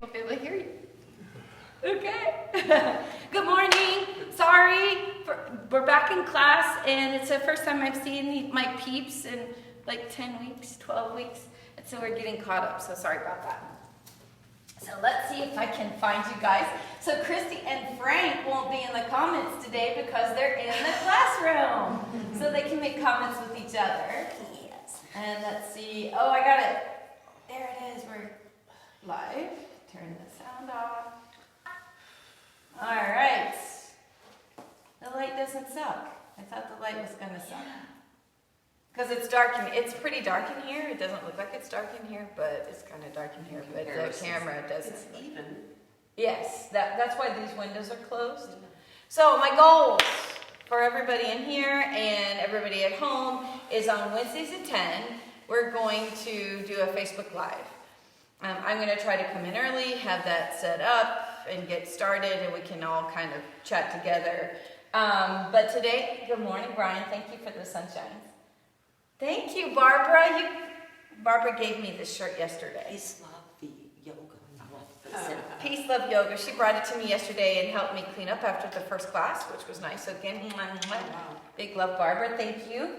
Won't be able to hear you. Okay. Good morning. Sorry, we're back in class, and it's the first time I've seen my peeps in like 10 weeks, 12 weeks, and so we're getting caught up, so sorry about that. So let's see if I can find you guys. So Christy and Frank won't be in the comments today because they're in the classroom, so they can make comments with each other. Yes. And let's see. Oh, I got it. There it is. We're live. Turn the sound off. All right. The light doesn't suck. I thought the light was going to suck. Because it's dark, it's pretty dark in here. It doesn't look like it's dark in here, but it's kind of dark in here. But the camera doesn't. It's even. Yes, that's why these windows are closed. So my goals for everybody in here and everybody at home is on Wednesdays at 10, we're going to do a Facebook Live. I'm going to try to come in early, have that set up, and get started, and we can all kind of chat together. But today, good morning, Brian. Thank you for the sunshine. Thank you, Barbara. Barbara gave me this shirt yesterday. Peace, love, yoga. Peace, love, yoga. She brought it to me yesterday and helped me clean up after the first class, which was nice. So again, big love, Barbara. Thank you.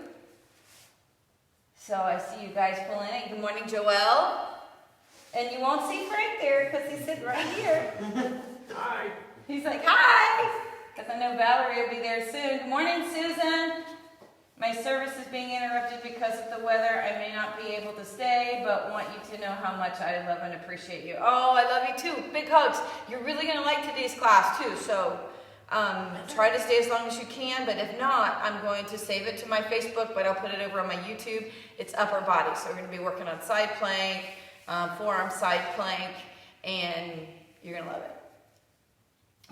So I see you guys pulling in. Good morning, Joelle. And you won't see Frank there because he's sitting right here. Hi. He's like, hi. Because I know Valerie will be there soon. Good morning, Susan. My service is being interrupted because of the weather. I may not be able to stay, but want you to know how much I love and appreciate you. Oh, I love you too. Big hugs. You're really going to like today's class too. So try to stay as long as you can, but if not, I'm going to save it to my Facebook, but I'll put it over on my YouTube. It's upper body. So we're going to be working on side plank, forearm side plank, and you're going to love it.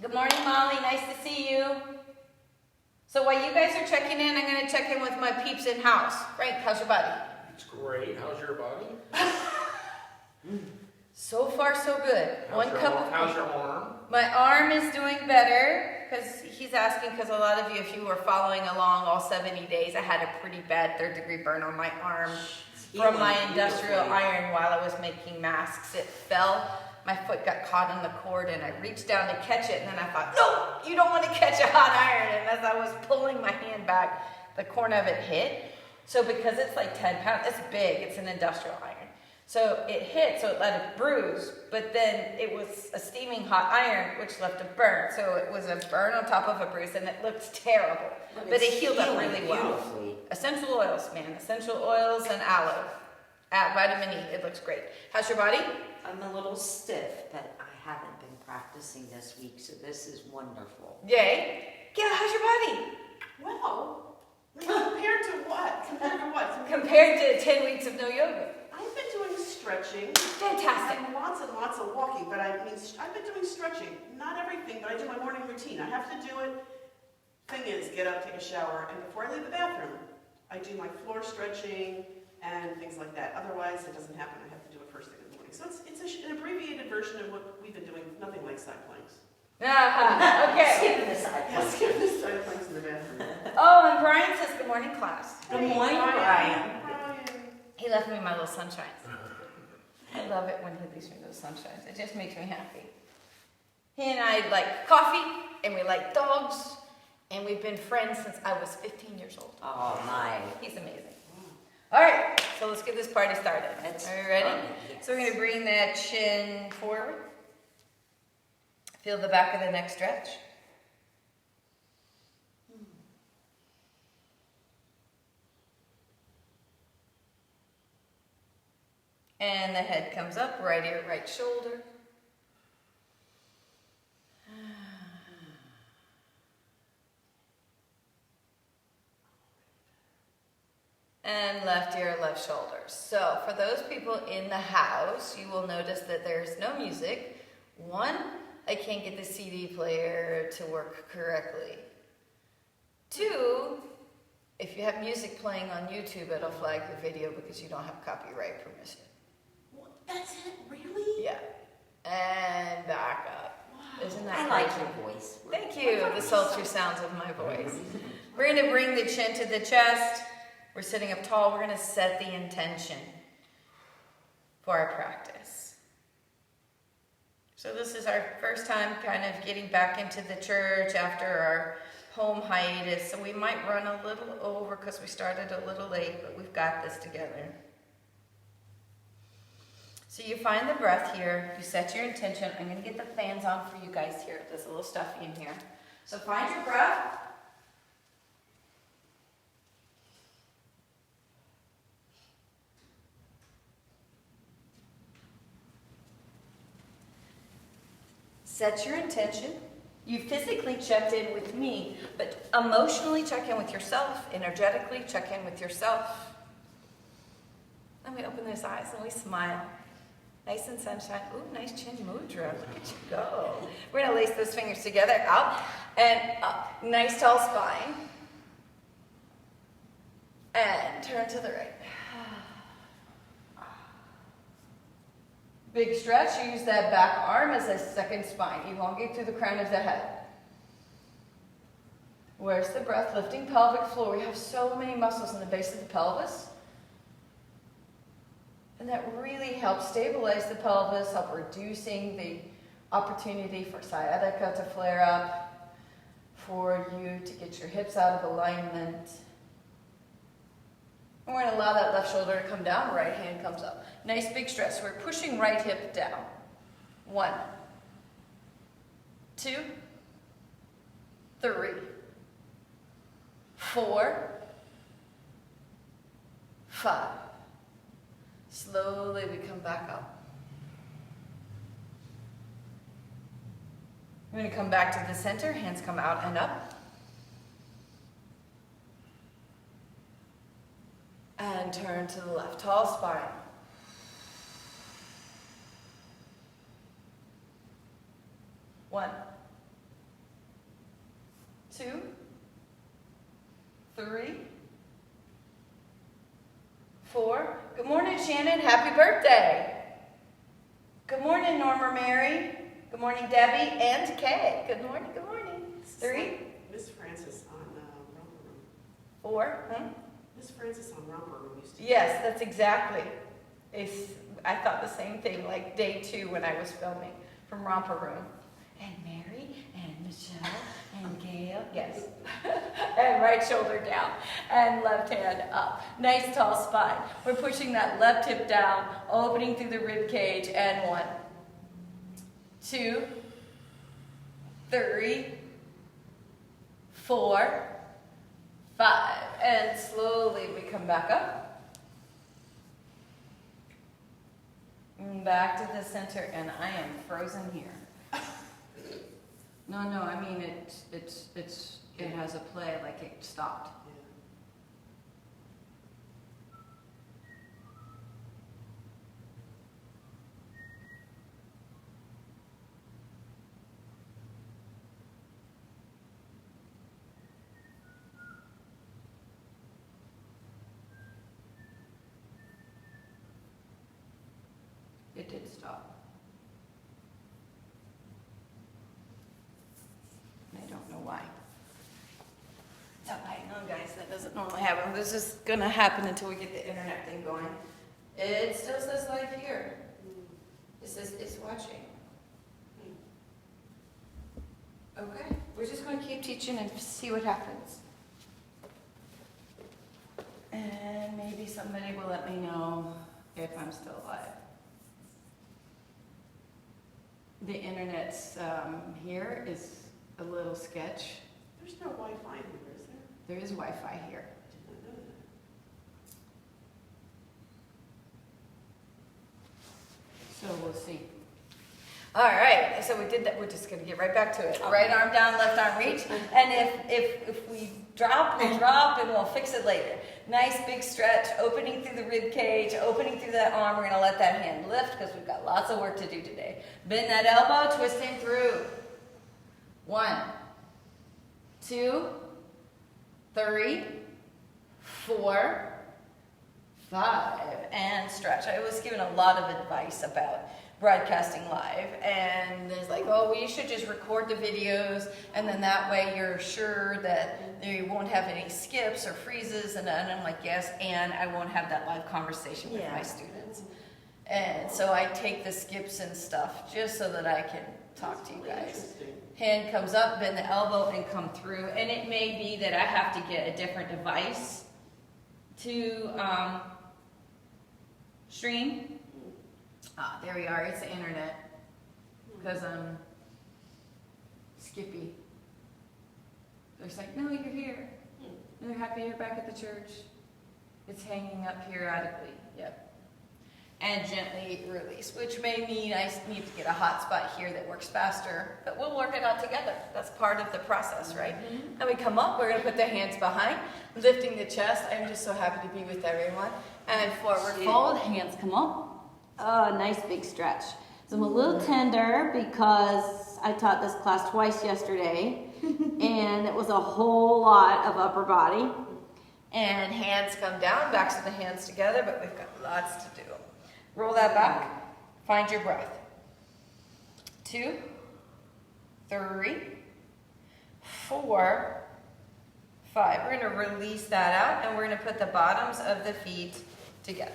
Good morning, Molly. Nice to see you. So while you guys are checking in, I'm going to check in with my peeps in-house. Frank, how's your body? It's great. How's your body? So far, so good. How's your arm? My arm is doing better, because he's asking, because a lot of you, if you were following along all 70 days, I had a pretty bad third-degree burn on my arm from my industrial iron while I was making masks. It fell. My foot got caught in the cord, and I reached down to catch it, and then I thought, no, you don't want to catch a hot iron. And as I was pulling my hand back, the corner of it hit. So because it's like 10 pounds, it's big, it's an industrial iron. So it hit, so it let it bruise, but then it was a steaming hot iron, which left a burn. So it was a burn on top of a bruise, and it looked terrible. But it healed up really well. Essential oils, man. Essential oils and aloe. Vitamin E. It looks great. How's your body? I'm a little stiff, but I haven't been practicing this week, so this is wonderful. Yay. Yeah, how's your body? Well, compared to what? Compared to 10 weeks of no yoga. I've been doing stretching. Fantastic. And lots of walking, but I've been doing stretching. Not everything, but I do my morning routine. I have to do it. Thing is, get up, take a shower, and before I leave the bathroom, I do my floor stretching and things like that. Otherwise, it doesn't happen. I have to do it first thing in the morning. So it's an abbreviated version of what we've been doing. Nothing like side planks. Okay. Skip the side Yeah, skip the side planks in the bathroom. Oh, and Brian says good morning, class. Good morning, Brian. He left me my little sunshines. I love it when he leaves me those sunshines. It just makes me happy. He and I like coffee, and we like dogs, and we've been friends since I was 15 years old. Oh, my. He's amazing. All right, so let's get this party started. Are you ready? Yes. So we're going to bring that chin forward. Feel the back of the neck stretch. And the head comes up, right ear, right shoulder. And left ear, left shoulder. So for those people in the house, you will notice that there's no music. One, I can't get the CD player to work correctly. Two, if you have music playing on YouTube, it'll flag your video because you don't have copyright permission. That's it? Really? Yeah. And back up. Wow. Isn't that I crazy? like your voice. Thank you, the sultry sounds of my voice. We're going to bring the chin to the chest. We're sitting up tall. We're going to set the intention for our practice. So this is our first time kind of getting back into the church after our home hiatus. So we might run a little over because we started a little late, but we've got this together. So you find the breath here. You set your intention. I'm going to get the fans on for you guys here. There's a little stuffy in here. So find your breath. Set your intention. You physically checked in with me, but emotionally check in with yourself. Energetically check in with yourself. And we open those eyes and we smile. Nice and sunshine. Ooh, nice chin mudra. Look at you go. We're going to lace those fingers together, out and up. Nice tall spine. And turn to the right. Big stretch, use that back arm as a second spine. Elongate through the crown of the head. Where's the breath? Lifting pelvic floor. We have so many muscles in the base of the pelvis. And that really helps stabilize the pelvis, help reducing the opportunity for sciatica to flare up, for you to get your hips out of alignment. And we're going to allow that left shoulder to come down, right hand comes up. Nice big stretch. We're pushing right hip down. 1, 2, 3, 4, 5. Slowly we come back up. We're going to come back to the center. Hands come out and up. And turn to the left. Tall spine. One, 2, 3, 4. Good morning, Shannon. Happy birthday. Good morning, Norma Mary. Good morning, Debbie and Kay. Good morning, good morning. 3. Miss Francis on Romper Room. 4. Miss Francis on Romper Room used to. Yes, that's exactly. I thought the same thing, like day 2 when I was filming from Romper Room. And Mary, and Michelle, and Gail, yes. And right shoulder down, and left hand up. Nice tall spine. We're pushing that left hip down, opening through the rib cage, and 1, 2, 3, 4, 5. And slowly we come back up. And back to the center, and I am frozen here. No, I mean it has a play like it stopped. It did stop. I don't know why. So hang on, guys. That doesn't normally happen. This is going to happen until we get the internet thing going. It still says live here. It says it's watching. Okay. We're just going to keep teaching and see what happens. And maybe somebody will let me know if I'm still alive. The internet's here is a little sketch. There's no Wi-Fi here, is there? There is Wi-Fi here. I did not know that. So we'll see. All right, so we did that. We're just going to get right back to it. Right arm down, left arm reach. And if we drop, we'll drop, and we'll fix it later. Nice big stretch, opening through the rib cage, opening through that arm. We're going to let that hand lift because we've got lots of work to do today. Bend that elbow, twisting through. 1, 2, 3, 4, 5, and stretch. I was given a lot of advice about broadcasting live, and there's like, oh, well, you should just record the videos, and then that way you're sure that you won't have any skips or freezes, and I'm like, yes, and I won't have that live conversation with my students. And so I take the skips and stuff just so that I can talk to you guys. Interesting. Hand comes up, bend the elbow, and come through. And it may be that I have to get a different device to stream. Ah, there we are. It's the internet. Because I'm skippy. They're like, no, you're here. And they're happy you're back at the church. It's hanging up periodically. Yep. And gently release, which may mean I need to get a hot spot here that works faster, but we'll work it out together. That's part of the process, right? Mm-hmm. And we come up, we're going to put the hands behind, lifting the chest. I'm just so happy to be with everyone. And forward fold, hands come up. Oh, nice big stretch. So I'm a little tender because I taught this class twice yesterday, and it was a whole lot of upper body. And hands come down, backs of the hands together, but we've got lots to do. Roll that back. Find your breath. 2, 3, 4, 5. We're going to release that out, and we're going to put the bottoms of the feet together.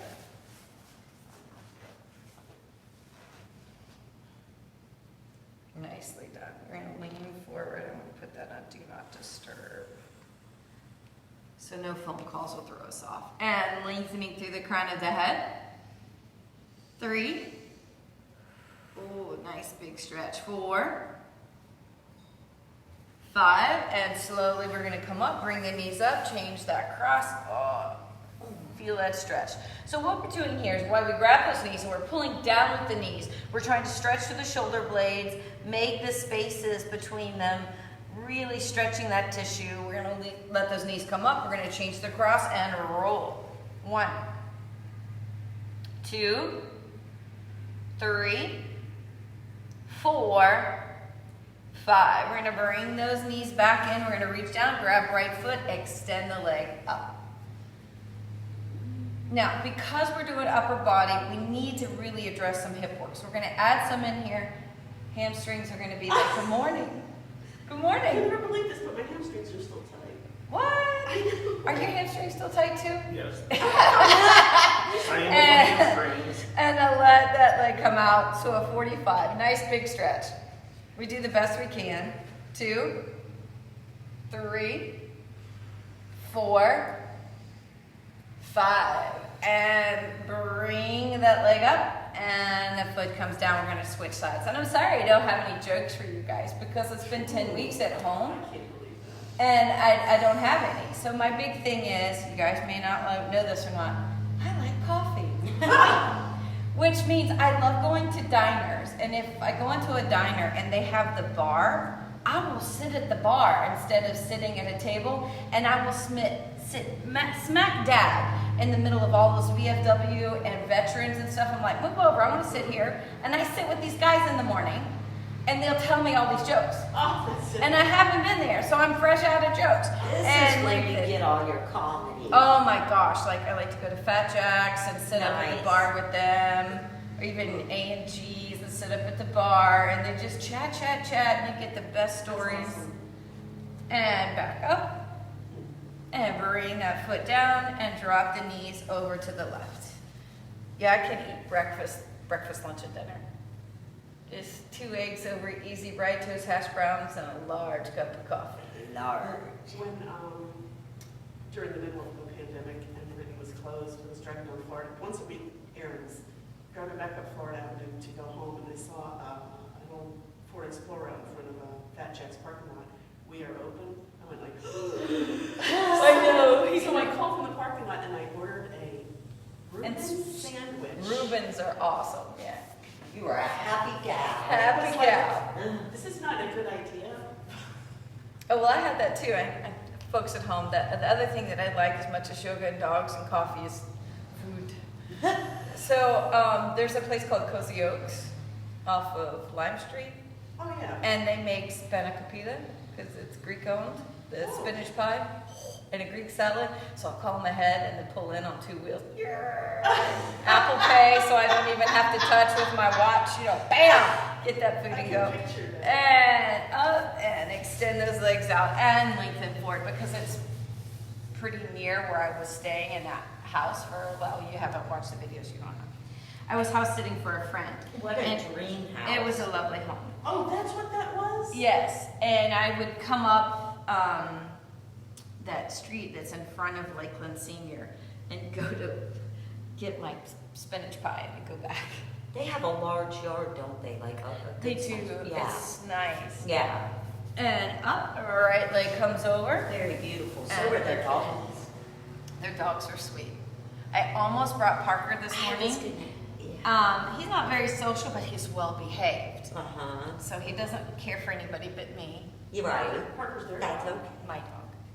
Nicely done. You're going to lean forward. I'm going to put that on Do Not Disturb. So no phone calls will throw us off. And lengthening through the crown of the head. 3. Oh, nice big stretch. 4, 5, and slowly we're going to come up, bring the knees up, change that cross. Oh, feel that stretch. So what we're doing here is while we grab those knees and we're pulling down with the knees, we're trying to stretch through the shoulder blades, make the spaces between them, really stretching that tissue. We're going to let those knees come up. We're going to change the cross and roll. 1, 2, 3, 4, 5. We're going to bring those knees back in. We're going to reach down, grab right foot, extend the leg up. Now, because we're doing upper body, we need to really address some hip work. So we're going to add some in here. Hamstrings are going to be like, good morning. Good I morning. can never believe this, but my hamstrings are still tight. What? Are your hamstrings still tight too? Yes. I am with my hamstrings. And I'll let that leg come out. So a 45. Nice big stretch. We do the best we can. 2, 3, 4, 5. And bring that leg up. And the foot comes down. We're going to switch sides. And I'm sorry I don't have any jokes for you guys because it's been 10 weeks at home. I can't believe that. And I don't have any. So my big thing is, you guys may not know this or not, I like coffee. Which means I love going to diners. And if I go into a diner and they have the bar, I will sit at the bar instead of sitting at a table. And I will sit smack dab in the middle of all those VFW and veterans and stuff. I'm like, move over, I want to sit here. And I sit with these guys in the morning. And they'll tell me all these jokes. Oh, that's it. And I haven't been there, so I'm fresh out of jokes. This is when you get all your comedy. Oh my gosh, like I like to go to Fat Jack's and sit up at the Nice. bar with them, or even A&G's and sit up at the bar, and they just chat, and you get the best stories. Awesome. And back up, and bring that foot down, and drop the knees over to the left. Yeah, I can eat breakfast, lunch, and dinner. Just 2 eggs over easy, bright toast hash browns, and a large cup of coffee. Large. When, during the middle of the pandemic and everything was closed, I was driving down Florida, once a week, errands, driving back up Florida Avenue to go home, and I saw an old Ford Explorer out in front of a Fat Jack's parking lot. We are open. I went like, I know. So I called from the parking lot and I ordered a Reuben And sandwich. Reubens are awesome, yeah. You are a happy gal. Happy gal. This is not a good idea. Oh, well, I had that too. I folks at home, the other thing that I like as much as yoga and dogs and coffee is food. So there's a place called Cozy Oaks off of Lime Street, Oh, yeah. and they make spanakopita because it's Greek owned, the spinach pie, and a Greek salad. So I'll call them ahead and they pull in on 2 wheels. Apple Pay, so I don't even have to touch with my watch. Bam! Get that food I and can go. picture that. And up and extend those legs out and lengthen forward because it's pretty near where I was staying in that house for, well, you haven't watched the videos, you don't know. I was house sitting for a friend. What a And dream house. It was a lovely home. Oh, that's what that was? Yes, and I would come up that street that's in front of Lakeland Senior and go to get my spinach pie and go back. They have a large yard, don't they? Like a They good do. size- Yeah. It's nice. Yeah. And up, right leg comes over. Very beautiful. So And are their their dogs. Their dogs are sweet. I almost brought Parker this I was morning. gonna- Yeah. He's not very social, but he's well behaved. Uh-huh. So he doesn't care for anybody but me. You're right. Parker's there. That's okay. My dog.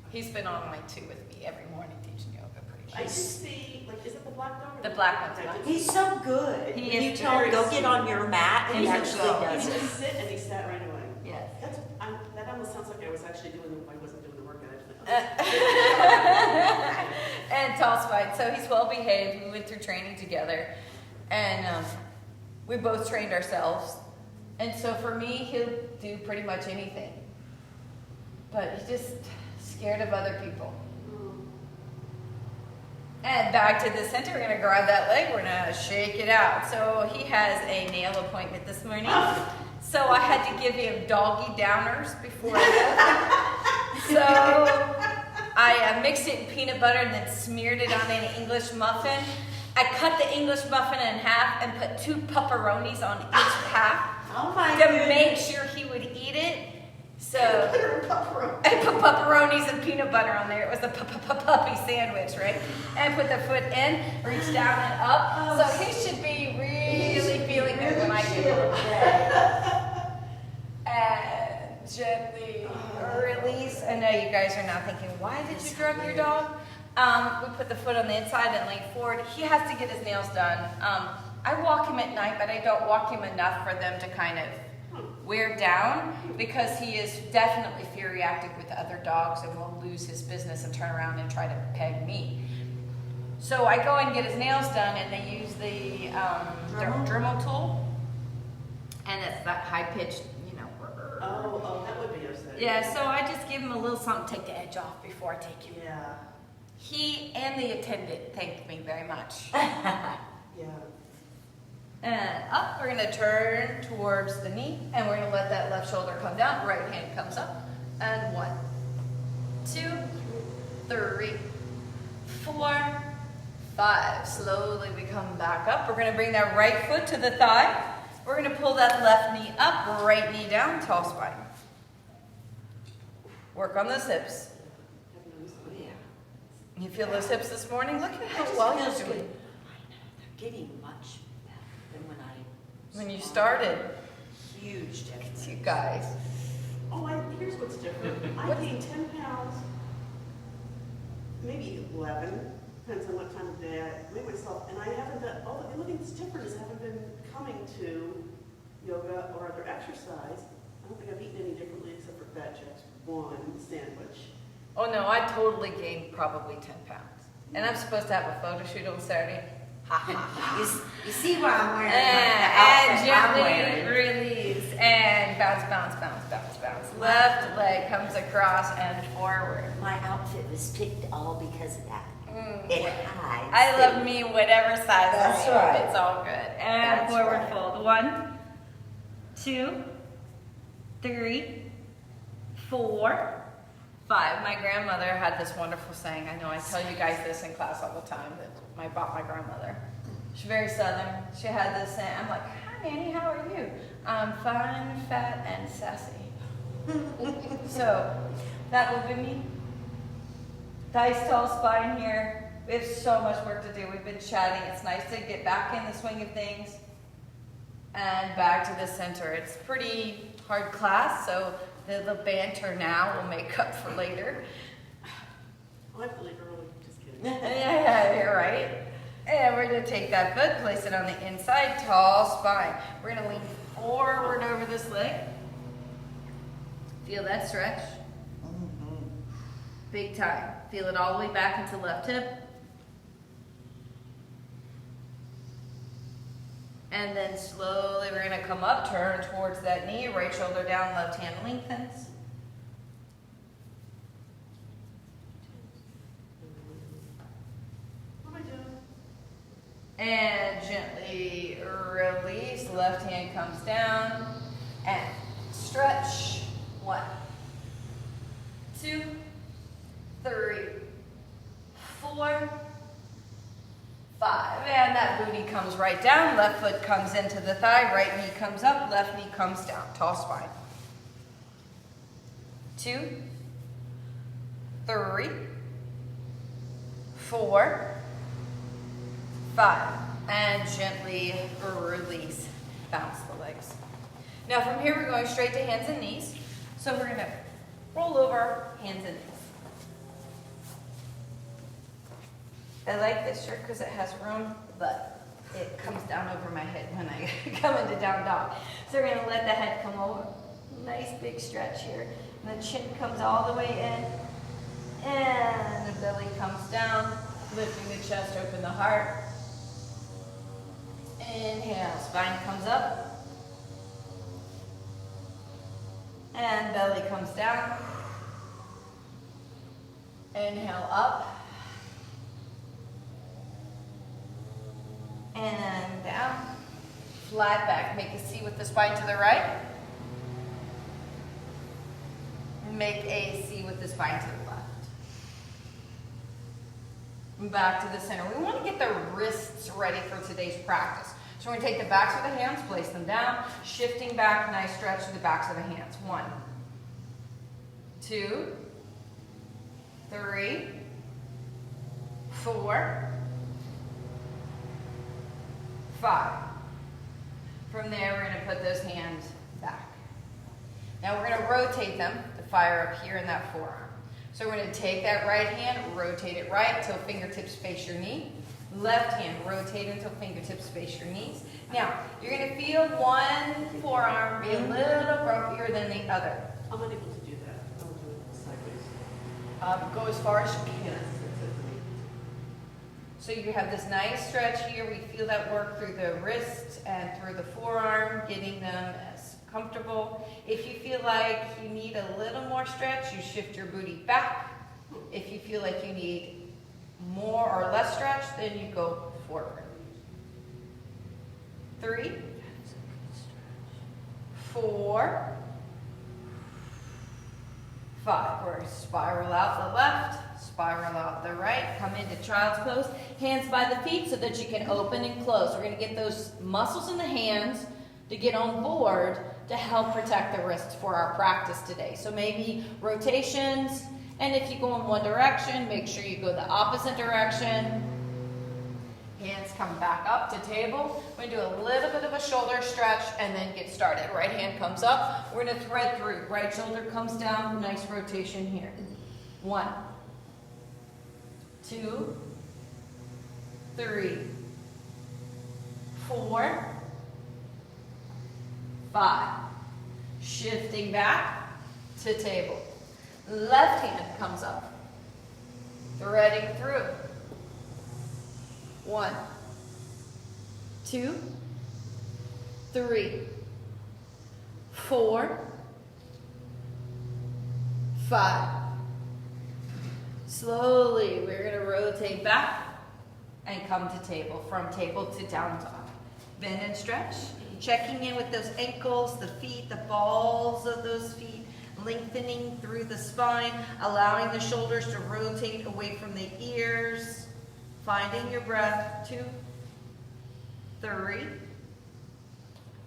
He's been on my 2 with me every morning teaching yoga pretty I much. just see, like, is it the black dog? or The black one's I mine. just- He's so good. He When you is tell him, very go sweet. get on your mat, he He's a actually dog. He does it. just sit and he sat right away. Yes. That almost sounds like I was actually I wasn't doing the work that And tall spine. So he's well behaved. We went through training together, and we both trained ourselves. And so for me, he'll do pretty much anything, but he's just scared of other people. And back to the center, we're gonna grab that leg, we're gonna shake it out. So he has a nail appointment this morning. So I had to give him doggy downers before I left. So I mixed it in peanut butter and then smeared it on an English muffin. I cut the English muffin in half and put 2 pepperonis on each half Oh my to goodness. make sure he would eat it. So Pepperoni. I put pepperonis and peanut butter on there. It was a puppy sandwich, right? And I put the foot in, reach down and up. So he should be really feeling it when I get him. And gently release. I know you guys are now thinking, why did you drug your dog? We put the foot on the inside and lean forward. He has to get his nails done. I walk him at night, but I don't walk him enough for them to kind of wear down, because he is definitely fear reactive with other dogs and will lose his business and turn around and try to peg me. So I go and get his nails done, and they use the Dremel tool, and it's that high-pitched, you know. Oh, that would be upsetting. Yeah, so I just give him a little something to take the edge off before I take him. Yeah, He and the attendant thanked me very much. yeah. And up, we're gonna turn towards the knee, and we're gonna let that left shoulder come down, right hand comes up. And 1, 2, 3, 4, 5. Slowly we come back up. We're gonna bring that right foot to the thigh. We're gonna pull that left knee up, right knee down, tall spine. Work on those hips. You feel those hips this morning? Look at how well you're Feels good. I doing. know, they're getting much better than When you started, Huge difference. you guys. Oh, here's what's different. I gained 10 pounds, maybe 11, depends on what time of day I weigh myself, and I haven't done, the only thing that's different is I haven't been coming to yoga or other exercise. I don't think I've eaten any differently except for fat checks, 1 sandwich. Oh no, I totally gained probably 10 pounds. And I'm supposed to have a photo shoot on Saturday. Ha ha ha. You see what I'm wearing? And The outfit I'm gently wearing. release. And bounce, bounce, bounce, bounce, bounce. Left leg comes across and forward. My outfit was picked all because of that. It hides. I love me whatever size That's I am. right. It's all good. And That's forward right. fold. 1, 2, 3, 4, 5. My grandmother had this wonderful saying. I know I tell you guys this in class all the time. That I bought my grandmother. She's very Southern. She had this saying. I'm like, hi, Nanny, how are you? I'm fine, fat, and sassy. So that will be me. Nice tall spine here. We have so much work to do. We've been chatting. It's nice to get back in the swing of things and back to the center. It's pretty hard class, so the banter now will make up for later. Oh, I have to leave early, just kidding. Yeah, you're right. And we're gonna take that foot, place it on the inside, tall spine. We're gonna lean forward over this leg. Feel that stretch? Big time. Feel it all the way back into left hip. And then slowly we're gonna come up, turn towards that knee, right shoulder down, left hand lengthens. What am I doing? And gently left hand comes down, and stretch. 1, 2, 3, 4, 5. And that booty comes right down, left foot comes into the thigh, right knee comes up, left knee comes down. Tall spine. 2, 3, 4, 5. And gently release. Bounce the legs. Now from here we're going straight to hands and knees. So we're going to roll over, hands and knees. I like this shirt because it has room, but it comes down over my head when I come into down dog. So we're going to let the head come over. Nice big stretch here. And the chin comes all the way in. And the belly comes down, lifting the chest, open the heart. Inhale, spine comes up. And belly comes down. Inhale, up. And down. Flat back. Make a C with the spine to the right. Make a C with the spine to the left. Back to the center. We want to get the wrists ready for today's practice. So we're going to take the backs of the hands, place them down, shifting back, nice stretch to the backs of the hands. 1, 2, 3, 4, 5. From there, we're going to put those hands back. Now we're going to rotate them to fire up here in that forearm. So we're going to take that right hand, rotate it right until fingertips face your knee. Left hand, rotate until fingertips face your knees. Now, you're going to feel one forearm be a little grumpier than the other. I'm unable to do that. I'll do it sideways. Go as far as you can. Yes, that's it for me. So you have this nice stretch here. We feel that work through the wrist and through the forearm, getting them as comfortable. If you feel like you need a little more stretch, you shift your booty back. If you feel like you need more or less stretch, then you go forward. 3, 4, 5. We're going to spiral out the left, spiral out the right, come into child's pose. Hands by the feet so that you can open and close. We're going to get those muscles in the hands to get on board to help protect the wrists for our practice today. So maybe rotations, and if you go in one direction, make sure you go the opposite direction. Hands come back up to table. We're going to do a little bit of a shoulder stretch and then get started. Right hand comes up. We're going to thread through. Right shoulder comes down. Nice rotation here. 1, 2, 3, 4, 5. Shifting back to table. Left hand comes up. Threading through. 1, 2, 3, 4, 5. Slowly, we're going to rotate back and come to table. From table to down dog. Bend and stretch. Checking in with those ankles, the feet, the balls of those feet. Lengthening through the spine. Allowing the shoulders to rotate away from the ears. Finding your breath. 2, 3,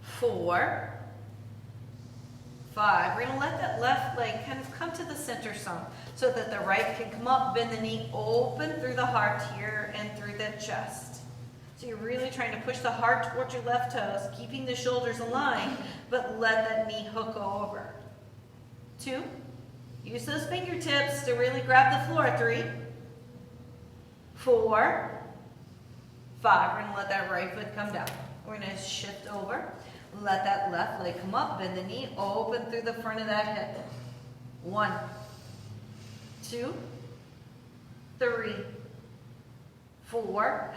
4, 5. We're going to let that left leg kind of come to the center some so that the right can come up, bend the knee, open through the heart here and through the chest. So you're really trying to push the heart towards your left toes, keeping the shoulders aligned, but let that knee hook over. 2, use those fingertips to really grab the floor. 3, 4, 5. We're going to let that right foot come down. We're going to shift over. Let that left leg come up. Bend the knee. Open through the front of that head. 1, 2, 3, 4,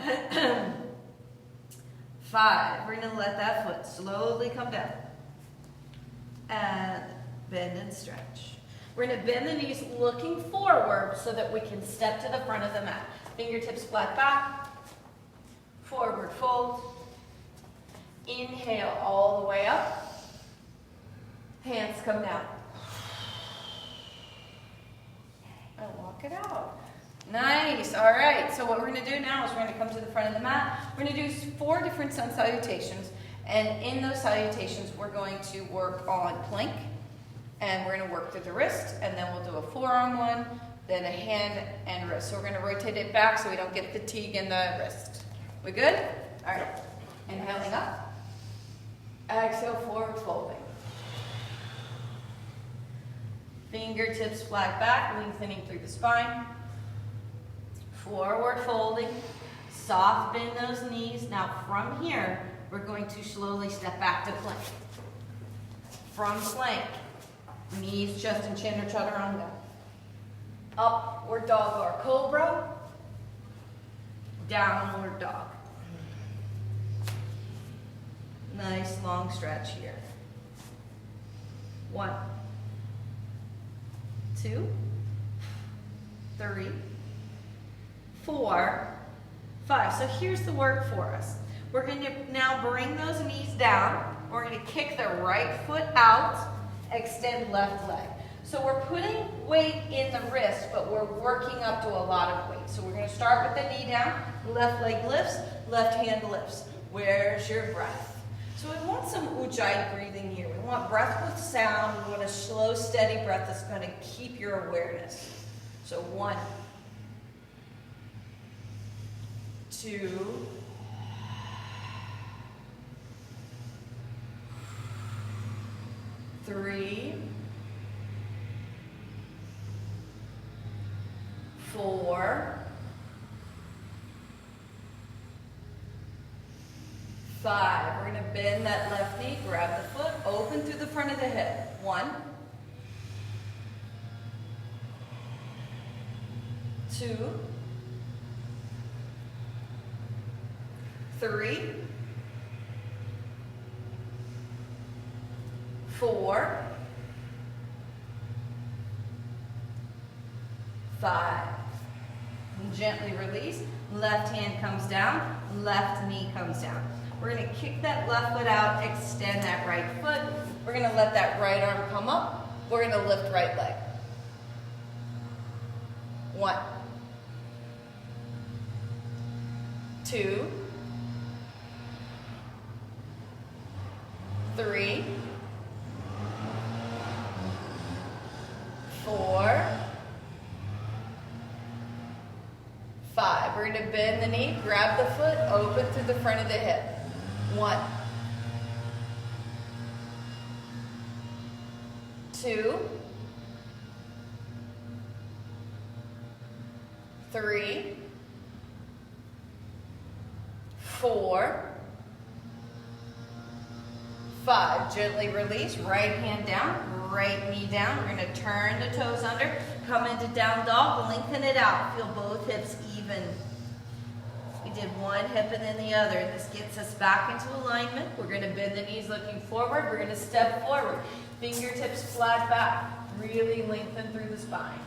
5. We're going to let that foot slowly come down. And bend and stretch. We're going to bend the knees looking forward so that we can step to the front of the mat. Fingertips flat back, forward fold, Inhale all the way up. Hands come down. And walk it out. Nice. All right. So what we're going to do now is we're going to come to the front of the mat. We're going to do 4 different sun salutations. And in those salutations, we're going to work on plank. And we're going to work through the wrist. And then we'll do a forearm one, then a hand and wrist. So we're going to rotate it back so we don't get fatigue in the wrist. We good? All right. Inhaling up. Exhale, forward folding. Fingertips flat back, lengthening through the spine. Forward folding. Soft bend those knees. Now from here, we're going to slowly step back to plank. From plank, knees, chest, and chin or chaturanga. Upward dog or cobra. Downward dog. Nice long stretch here. 1, 2, 3, 4, 5. So here's the work for us. We're going to now bring those knees down. We're going to kick the right foot out, extend left leg. So we're putting weight in the wrist, but we're working up to a lot of weight. So we're going to start with the knee down, left leg lifts, left hand lifts. Where's your breath? So we want some ujjayi breathing here. We want breath with sound. We want a slow, steady breath that's going to keep your awareness. So 1, 2, 3, 4, 5. We're going to bend that left knee, grab the foot, open through the front of the hip. 1, 2, 3, 4, 5. And gently release. Left hand comes down, left knee comes down. We're going to kick that left foot out, extend that right foot. We're going to let that right arm come up. We're going to lift right leg. 1, 2, 3, 4, 5. We're going to bend the knee, grab the foot, open through the front of the hip. 1, 2, 3, 4, 5. Gently release, right hand down, right knee down. We're going to turn the toes under, come into down dog, lengthen it out. Feel both hips even. We did one hip and then the other. This gets us back into alignment. We're going to bend the knees looking forward. We're going to step forward. Fingertips flat back. Really lengthen through the spine.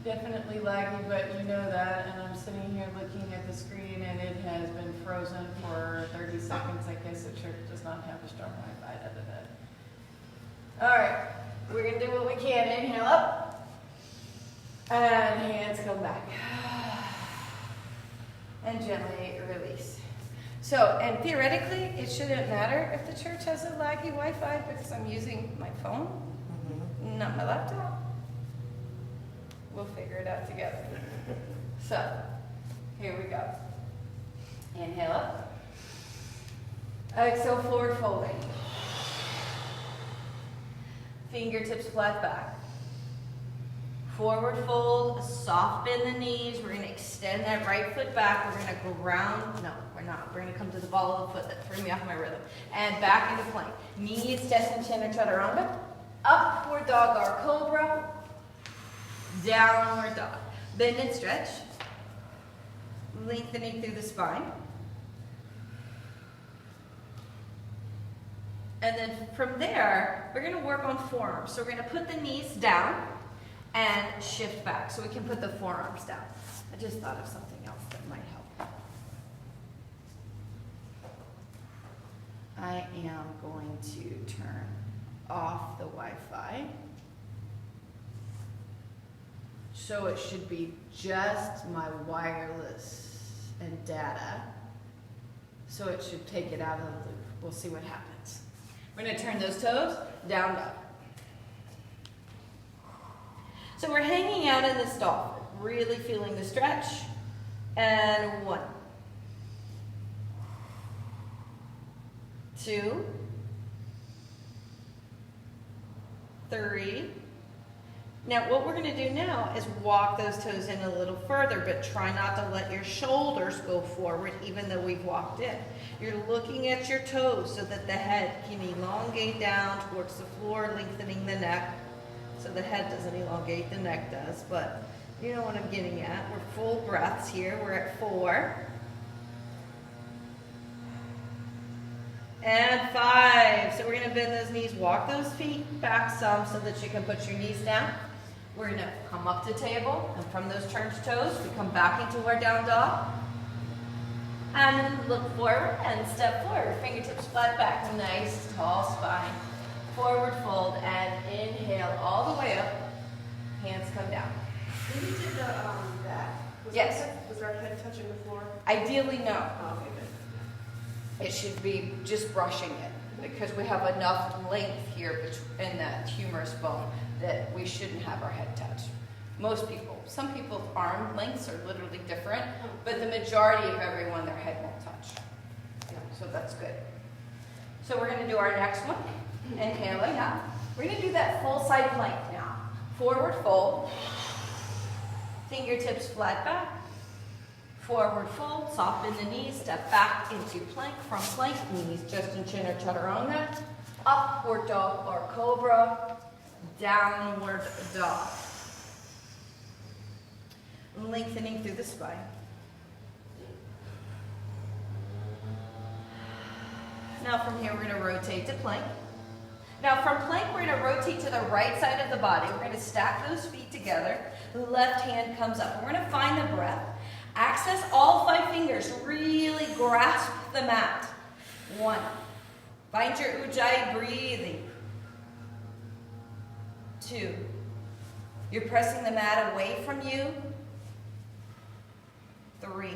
Definitely laggy, but you know that, and I'm sitting here looking at the screen and it has been frozen for 30 seconds. I guess the church does not have a strong Wi-Fi. All right, we're going to do what we can. Inhale up, and hands come back. And gently release. So, and theoretically, it shouldn't matter if the church has a laggy Wi-Fi because I'm using my phone, not my laptop. We'll figure it out together. So, here we go. Inhale up. Exhale, forward folding. Fingertips flat back. Forward fold, soft bend the knees. We're going to extend that right foot back. We're going to ground. No, we're not. We're going to come to the ball of the foot that threw me off my rhythm. And back into plank. Knees, chest, and chin or chaturanga. Upward dog or cobra. Downward dog. Bend and stretch. Lengthening through the spine. And then from there, we're gonna work on forearms. So we're gonna put the knees down and shift back. So we can put the forearms down. I just thought of something else that might help. I am going to turn off the Wi-Fi. So it should be just my wireless and data. So it should take it out of the loop. We'll see what happens. We're gonna turn those toes down, dog. So we're hanging out in this dolphin, really feeling the stretch. And 1, 2, 3. Now what we're going to do now is walk those toes in a little further, but try not to let your shoulders go forward even though we've walked in. You're looking at your toes so that the head can elongate down towards the floor, lengthening the neck. So the head doesn't elongate, the neck does, but you know what I'm getting at. We're full breaths here. We're at 4. And 5. So we're going to bend those knees, walk those feet back some so that you can put your knees down. We're going to come up to table, and from those turned toes, we come back into our down dog. And then look forward and step forward. Fingertips flat back, nice tall spine. Forward fold and inhale all the way up. Hands come down. When you did that, Yes. Was our head touching the floor? Ideally, no. Oh, okay, good. It should be just brushing it because we have enough length here in that humerus bone that we shouldn't have our head touch. Most people, some people's arm lengths are literally different, but the majority of everyone, their head won't touch. So that's good. So we're going to do our next one. Inhaling up. We're going to do that full side plank now. Forward fold. Fingertips flat back. Forward fold. Soften the knees. Step back into plank. From plank, knees just in chin or chaturanga. Upward dog or cobra. Downward dog. Lengthening through the spine. Now from here, we're going to rotate to plank. Now from plank, we're going to rotate to the right side of the body. We're going to stack those feet together. The left hand comes up. We're going to find the breath. Access all 5 fingers. Really grasp the mat. 1. Find your ujjayi breathing. 2. You're pressing the mat away from you. 3.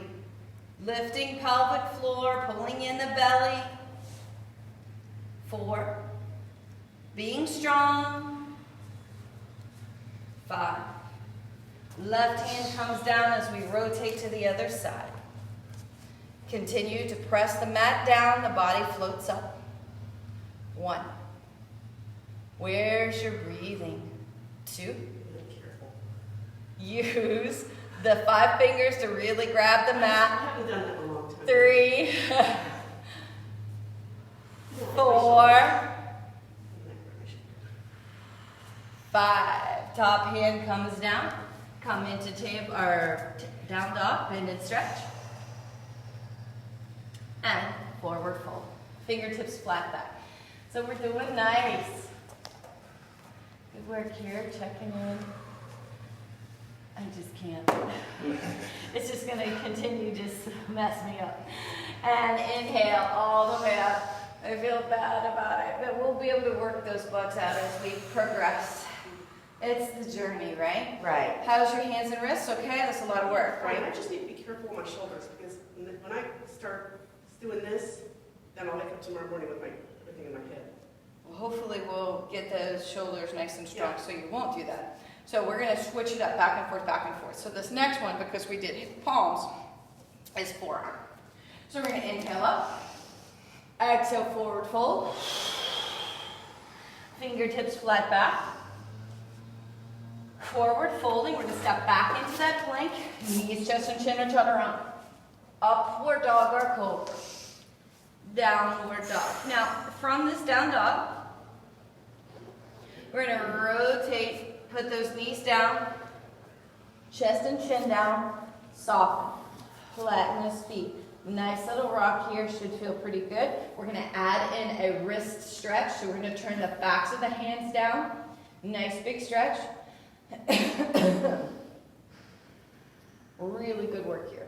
Lifting pelvic floor, pulling in the belly. 4. Being strong. 5. Left hand comes down as we rotate to the other side. Continue to press the mat down, the body floats up. 1. Where's your breathing? 2. Use the 5 fingers to really grab the I mat. haven't done that in a long time. 3. 4. 5. Top hand comes down. Come into table or down dog, bend and stretch. And forward fold. Fingertips flat back. So we're doing nice. Good work here, checking in. I just can't. It's just going to continue to just mess me up. And inhale all the way up. I feel bad about it, but we'll be able to work those bugs out as we progress. It's the journey, right? Right. How's your hands and wrists? Okay, that's a lot of work, Right, right? I just need to be careful with my shoulders because when I start doing this, then I'll wake up tomorrow morning with everything in my head. Well, hopefully we'll get those shoulders nice and strong Yeah. so you won't do that. So we're going to switch it up back and forth, back and forth. So this next one, because we did palms, is forearm. So we're going to inhale up. Exhale, forward fold. Fingertips flat back. Forward folding. We're going to step back into that plank. Knees, chest, and chin are chaturanga. Upward dog or cobra. Downward dog. Now, from this down dog, we're going to rotate, put those knees down, chest and chin down, soften, flatten those feet. Nice little rock here, should feel pretty good. We're gonna add in a wrist stretch, so we're gonna turn the backs of the hands down. Nice big stretch. Really good work here.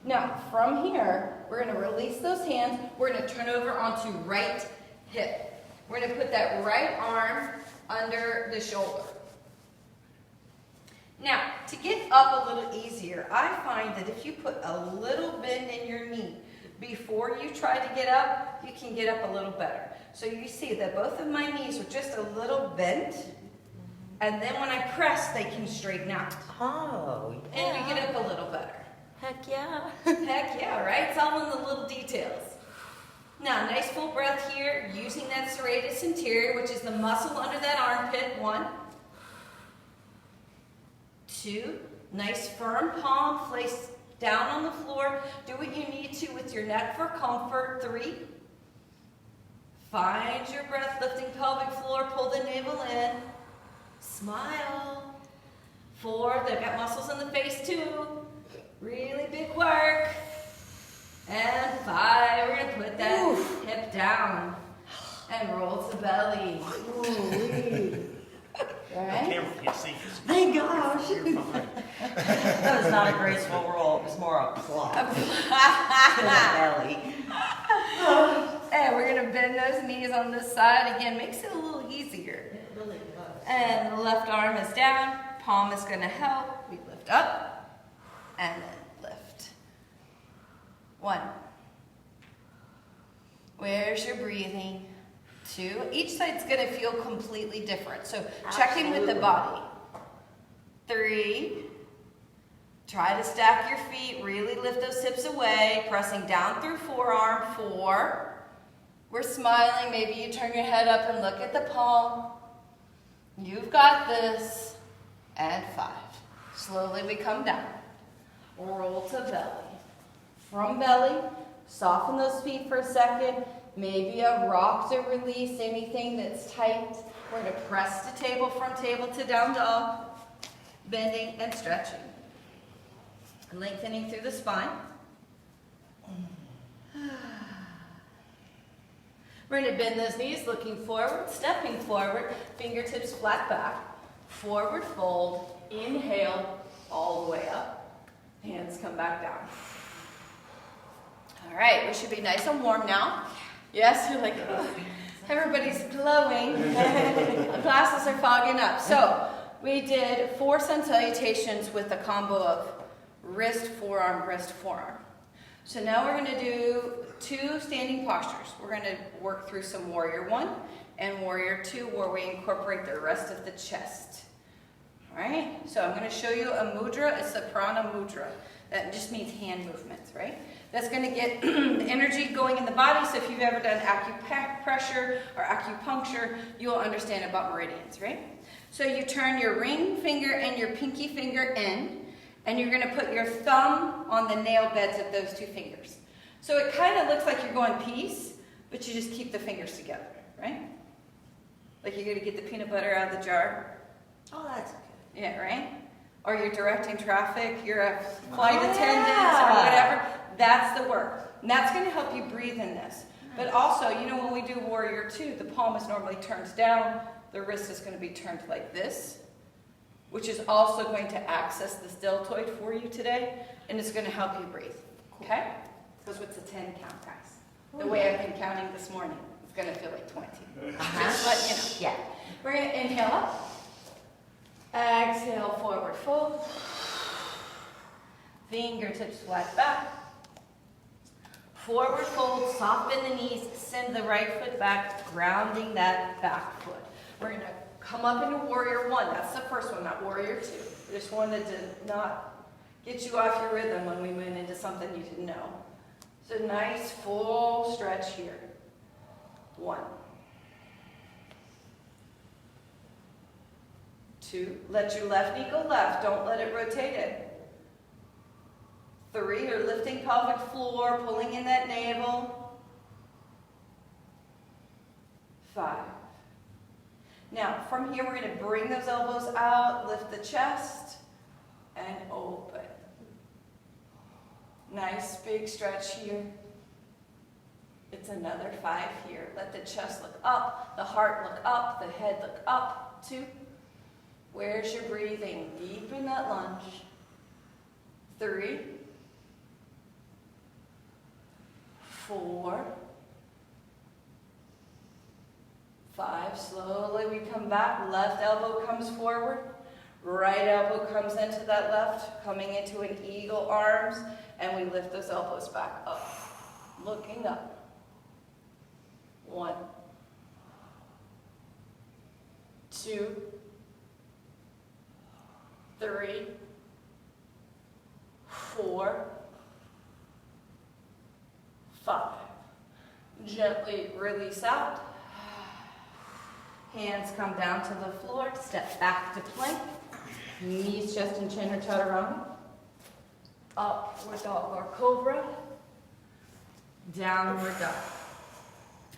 Now, from here, we're gonna release those hands. We're gonna turn over onto right hip. We're gonna put that right arm under the shoulder. Now, to get up a little easier, I find that if you put a little bend in your knee before you try to get up, you can get up a little better. So you see that both of my knees are just a little bent, and then when I press, they can straighten out. Oh, yeah. And you get up a little better. Heck yeah. Heck yeah, right? It's all in the little details. Now, nice full breath here, using that serratus anterior, which is the muscle under that armpit. 1, 2, nice firm palm, place down on the floor. Do what you need to with your neck for comfort. 3, find your breath, lifting pelvic floor, pull the navel in. Smile. 4, they've got muscles in the face too. Really big work. And 5, we're gonna put that hip down and roll to belly. The Right? camera can't see this. Thank gosh. You're fine. That was not a graceful roll. It was more a plop to the belly. And we're gonna bend those knees on this side. Again, makes it a little easier. It really does. And the left arm is down, palm is gonna help. We lift up and then lift. 1. Where's your breathing? 2. Each side's gonna feel completely different. So check in with the body. 3. Try to stack your feet, really lift those hips away, pressing down through forearm. 4. We're smiling, maybe you turn your head up and look at the palm. You've got this. And 5. Slowly we come down. Roll to belly. From belly, soften those feet for a second. Maybe a rock to release anything that's tight. We're going to press to table, from table to down dog. Bending and stretching. Lengthening through the spine. We're going to bend those knees, looking forward, stepping forward, fingertips flat back, forward fold, inhale, all the way up. Hands come back down. All right, we should be nice and warm now. Yes, you're like, oh, everybody's glowing. The glasses are fogging up. So we did 4 sun salutations with a combo of wrist, forearm, wrist, forearm. So now we're going to do 2 standing postures. We're going to work through some Warrior 1 and Warrior 2 where we incorporate the rest of the chest. All right, so I'm going to show you a mudra. It's the Prana Mudra. That just means hand movements, right? That's going to get the energy going in the body. So if you've ever done acupressure or acupuncture, you'll understand about meridians, right? So you turn your ring finger and your pinky finger in, and you're going to put your thumb on the nail beds of those 2 fingers. So it kind of looks like you're going peace, but you just keep the fingers together, right? Like you're going to get the peanut butter out of the jar. Oh, that's good. Yeah, right? Or you're directing traffic, you're a flight attendant yeah. or whatever. That's the work. And that's going to help you breathe in this. But also, you know, when we do Warrior 2, the palm is normally turned down. The wrist is going to be turned like this, which is also going to access this deltoid for you today, and it's going to help you breathe. Okay? Because it's a 10 count, guys. The way I've been counting this morning, it's going to feel like 20. Just let you know. Yeah. We're going to inhale up. Exhale, forward fold. Fingertips flat back. Forward fold, soften the knees, send the right foot back, grounding that back foot. We're going to come up into Warrior 1. That's the first one, not Warrior 2. I just wanted to not get you off your rhythm when we went into something you didn't know. So nice full stretch here. 1. 2, let your left knee go left. Don't let it rotate it. 3, you're lifting pelvic floor, pulling in that navel. 5. Now, from here, we're going to bring those elbows out, lift the chest, and open. Nice big stretch here. It's another 5 here. Let the chest look up, the heart look up, the head look up. 2. Where's your breathing? Deep in that lunge. 3. 4. 5. Slowly we come back. Left elbow comes forward. Right elbow comes into that left, coming into an eagle arms, and we lift those elbows back up. Looking up. 1. 2. 3. 4. 5. Gently release out. Hands come down to the floor. Step back to plank. Knees, chest, and chin are chaturanga. Upward dog or cobra. Downward dog.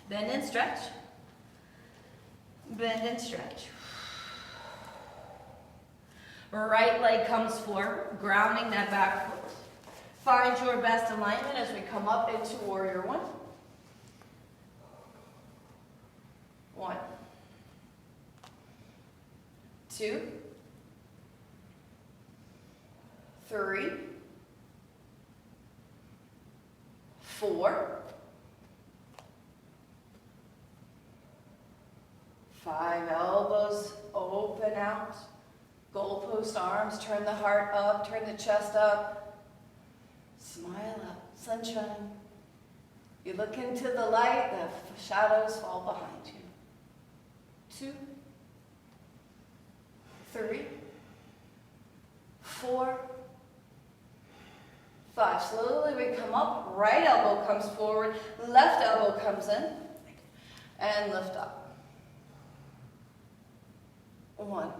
Bend and stretch. Bend and stretch. Right leg comes forward, grounding that back foot. Find your best alignment as we come up into warrior 1. 1. 2. 3. 4. 5. Elbows open out. Goalpost arms. Turn the heart up. Turn the chest up. Smile up. Sunshine. You look into the light. The shadows fall behind you. 2. 3. 4. 5. Slowly we come up. Right elbow comes forward. Left elbow comes in. And lift up. 1.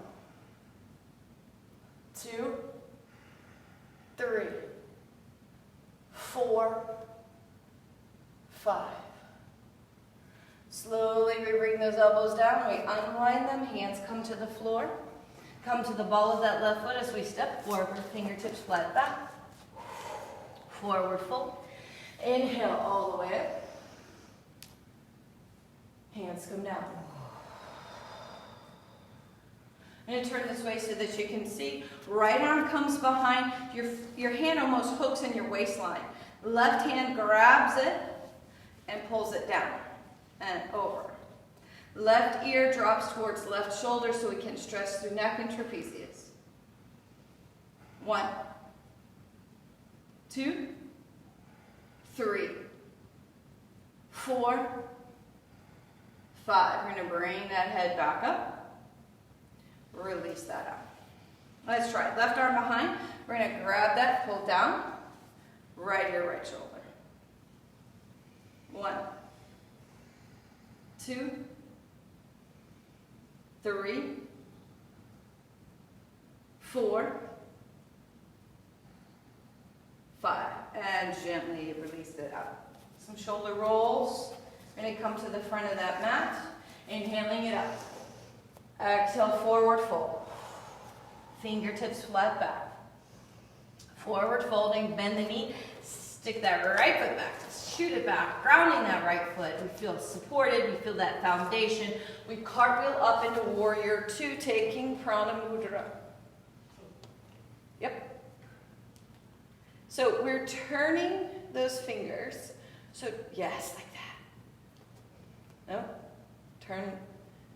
2. 3. 4. 5. Slowly we bring those elbows down. We unwind them. Hands come to the floor. Come to the ball of that left foot as we step forward. Fingertips flat back. Forward fold. Inhale all the way up. Hands come down. I'm going to turn this way so that you can see. Right arm comes behind. Your hand almost hooks in your waistline. Left hand grabs it and pulls it down and over. Left ear drops towards left shoulder so we can stretch through neck and trapezius. 1. 2. 3. 4. 5. We're going to bring that head back up. Release that out. Let's try it. Left arm behind. We're going to grab that, pull down. Right ear, right shoulder. 1. 2. 3. 4. 5. And gently release it out. Some shoulder rolls. We're going to come to the front of that mat. Inhaling it up. Exhale, forward fold. Fingertips flat back. Forward folding, bend the knee. Stick that right foot back. Shoot it back, grounding that right foot. We feel supported, we feel that foundation. We cartwheel up into warrior 2, taking Prana Mudra. Yep. So we're turning those fingers. So yes, like that. No? Turn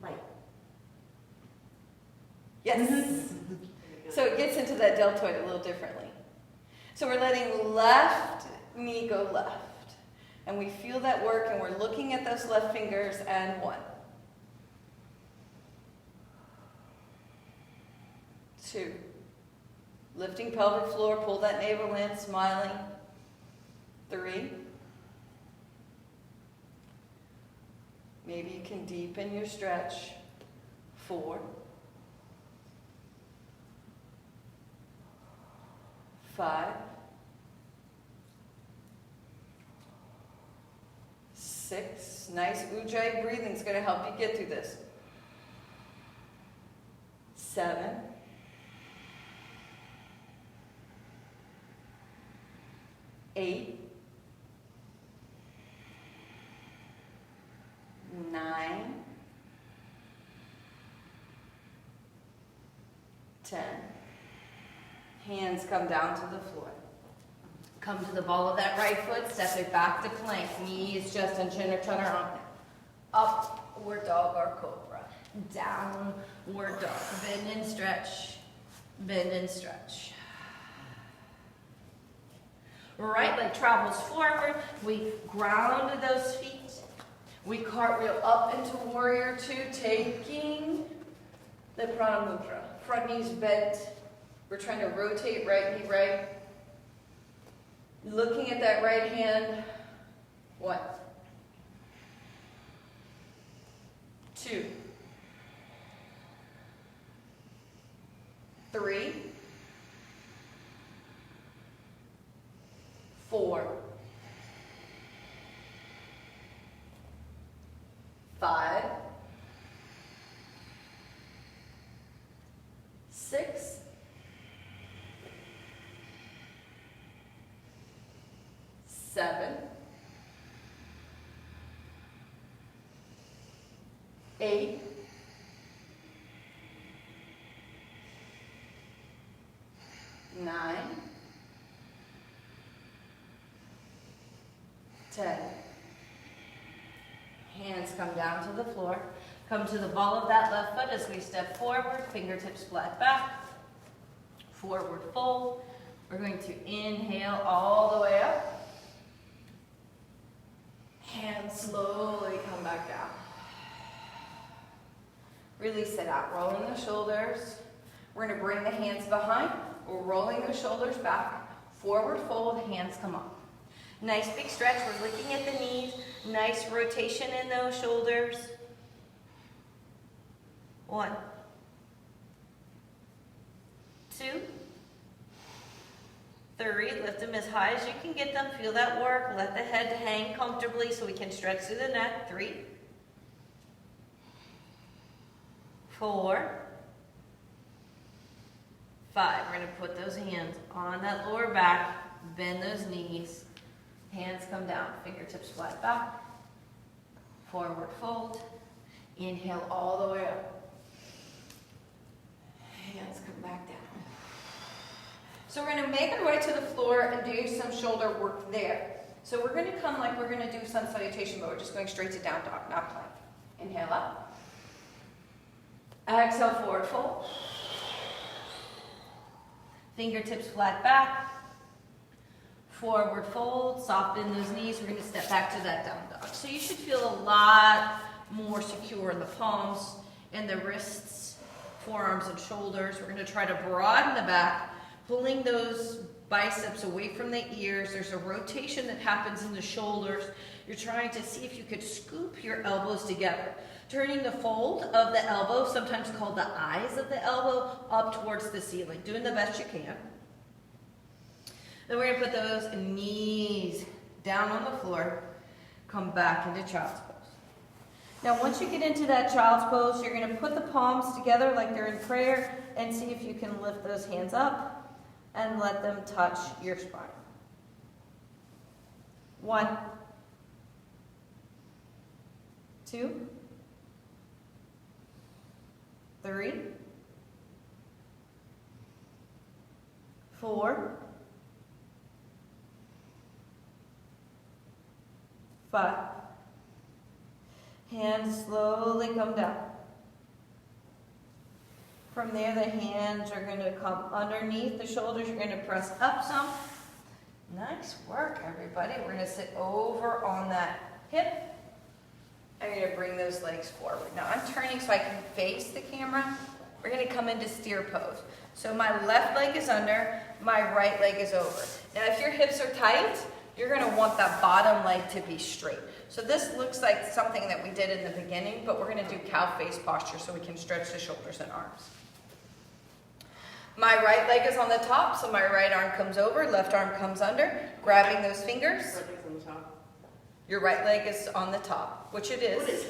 right. Yes. So it gets into that deltoid a little differently. So we're letting left knee go left. And we feel that work and we're looking at those left fingers and 1. 2. Lifting pelvic floor, pull that navel in, smiling. 3. Maybe you can deepen your stretch. 4. 5. 6. Nice ujjayi breathing is going to help you get through this. 7. 8, 9, 10. Hands come down to the floor. Come to the ball of that right foot, step it back to plank. Knees just and chin or turn around. Upward dog or cobra. Downward dog. Bend and stretch. Bend and stretch. Right leg travels forward. We ground those feet. We cartwheel up into warrior 2, taking the Prana Mudra. Front knees bent. We're trying to rotate right knee right. Looking at that right hand. 1, 2, 3, 4, 5, 6, 7, 8, 9, 10. Hands come down to the floor. Come to the ball of that left foot as we step forward, fingertips flat back, forward fold. We're going to inhale all the way up. Hands slowly come back down. Release it out, rolling the shoulders. We're going to bring the hands behind. We're rolling the shoulders back. Forward fold, hands come up. Nice big stretch. We're looking at the knees. Nice rotation in those shoulders. 1, 2, 3. Lift them as high as you can get them. Feel that work. Let the head hang comfortably so we can stretch through the neck. 3, 4, 5. We're going to put those hands on that lower back. Bend those knees. Hands come down. Fingertips flat back. Forward fold. Inhale all the way up. Hands come back down. So we're going to make our way to the floor and do some shoulder work there. So we're going to come like we're going to do sun salutation, but we're just going straight to down dog, not plank. Inhale up. Exhale, forward fold. Fingertips flat back. Forward fold. Soften those knees. We're going to step back to that down dog. So you should feel a lot more secure in the palms and the wrists, forearms and shoulders. We're going to try to broaden the back, pulling those biceps away from the ears. There's a rotation that happens in the shoulders. You're trying to see if you could scoop your elbows together. Turning the fold of the elbow, sometimes called the eyes of the elbow, up towards the ceiling. Doing the best you can. Then we're going to put those knees down on the floor. Come back into child's pose. Now once you get into that child's pose, you're going to put the palms together like they're in prayer and see if you can lift those hands up and let them touch your spine. 1, 2, 3, 4, 5. Hands slowly come down. From there, the hands are going to come underneath the shoulders. You're going to press up some. Nice work, everybody. We're going to sit over on that hip. I'm going to bring those legs forward. Now, I'm turning so I can face the camera. We're going to come into steer pose. So my left leg is under, my right leg is over. Now, if your hips are tight, you're going to want that bottom leg to be straight. So this looks like something that we did in the beginning, but we're going to do cow face posture so we can stretch the shoulders and arms. My right leg is on the top, so my right arm comes over, left arm comes under, grabbing those fingers. Right leg's on the top. Your right leg is on the top, which it is.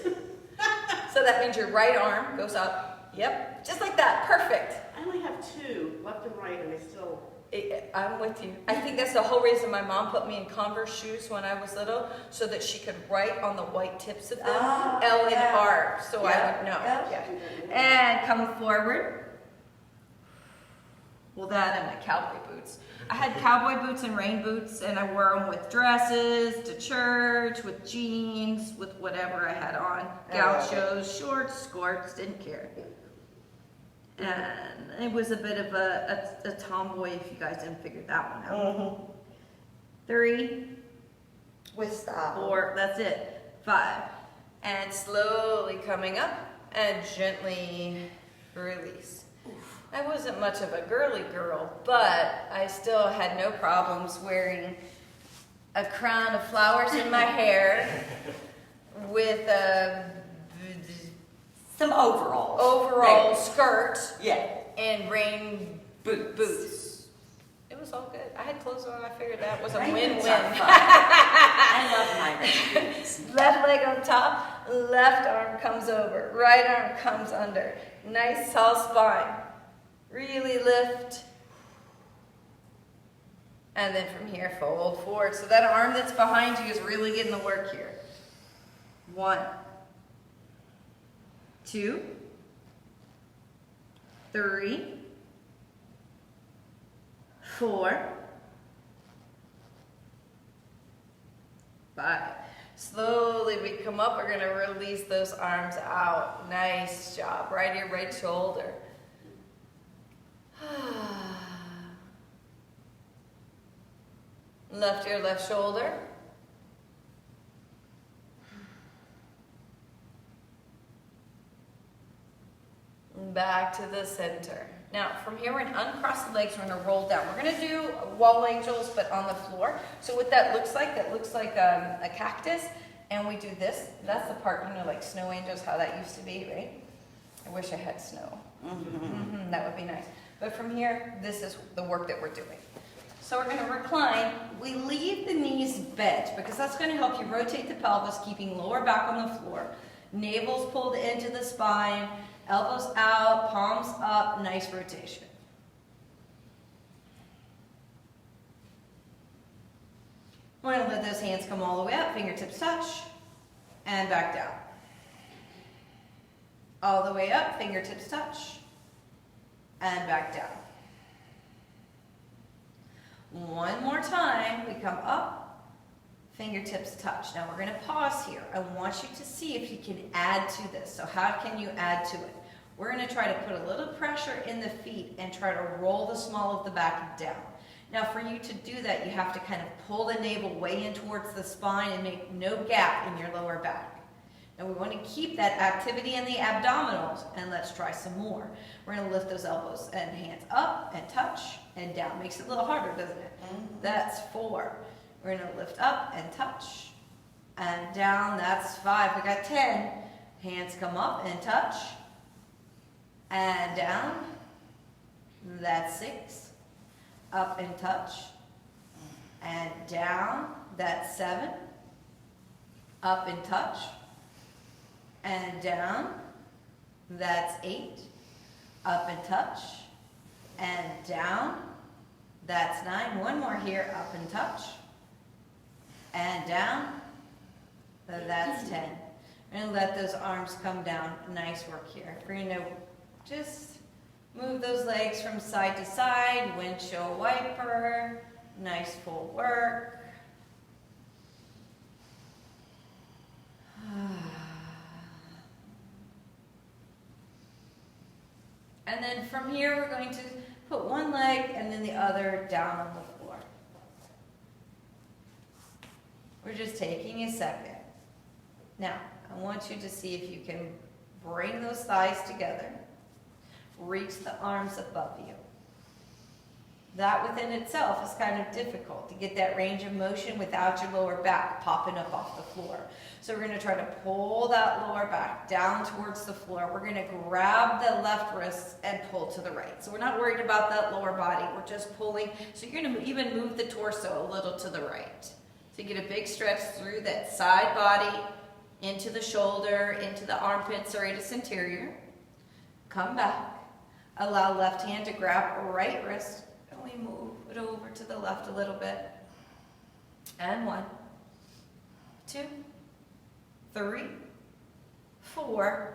So that means your right arm goes up. Yep, just like that. Perfect. I only have 2, left and right, and I still I'm with you. I think that's the whole reason my mom put me in Converse shoes when I was little, so that she could write on the white tips of them L and R, so I would know. Yeah. And come forward. Well, that and my cowboy boots. I had cowboy boots and rain boots, and I wore them with dresses to church, with jeans, with whatever I had on. Gauchos, shorts, skirts, didn't care. And it was a bit of a tomboy if you guys didn't figure that one out. 3, With style. 4, that's it. 5. And slowly coming up and gently release. I wasn't much of a girly girl, but I still had no problems wearing a crown of flowers in my hair with a Some overalls. overall skirt Yeah. and rain boots. It was all good. I had clothes on. I figured that was a win-win. I love my rain boots. Left leg on top, left arm comes over, right arm comes under. Nice tall spine. Really lift. And then from here, fold forward. So that arm that's behind you is really getting the work here. 1, 2, 3, 4, 5. Slowly we come up. We're going to release those arms out. Nice job. Right ear, right shoulder. Left ear, left shoulder. Back to the center. Now, from here, we're going to uncross the legs. We're going to roll down. We're going to do wall angels, but on the floor. So what that looks like a cactus. And we do this. That's the part, like snow angels, how that used to be, right? I wish I had snow. That would be nice. But from here, this is the work that we're doing. So we're going to recline. We leave the knees bent because that's going to help you rotate the pelvis, keeping lower back on the floor. Navel's pulled into the spine. Elbows out, palms up, nice rotation. We're going to let those hands come all the way up, fingertips touch, and back down. All the way up, fingertips touch, and back down. One more time, we come up, fingertips touch. Now we're going to pause here. I want you to see if you can add to this. So how can you add to it? We're going to try to put a little pressure in the feet and try to roll the small of the back down. Now for you to do that, you have to kind of pull the navel way in towards the spine and make no gap in your lower back. Now we want to keep that activity in the abdominals, and let's try some more. We're going to lift those elbows and hands up and touch and down. Makes it a little harder, doesn't it? That's 4. We're going to lift up and touch and down. That's 5. We got 10. Hands come up and touch and down. That's 6. Up and touch and down. That's 7. Up and touch and down. That's 8. Up and touch and down. That's 9. One more here. Up and touch and down. That's 10. We're going to let those arms come down. Nice work here. We're going to just move those legs from side to side. Windshield wiper. Nice full work. And then from here, we're going to put one leg and then the other down on the floor. We're just taking a second. Now, I want you to see if you can bring those thighs together. Reach the arms above you. That within itself is kind of difficult to get that range of motion without your lower back popping up off the floor. So we're going to try to pull that lower back down towards the floor. We're going to grab the left wrist and pull to the right. So we're not worried about that lower body. We're just pulling. So you're going to even move the torso a little to the right. So you get a big stretch through that side body, into the shoulder, into the armpit, serratus anterior. Come back. Allow left hand to grab right wrist. And we move Move it over to the left a little bit. And 1, 2, 3, 4,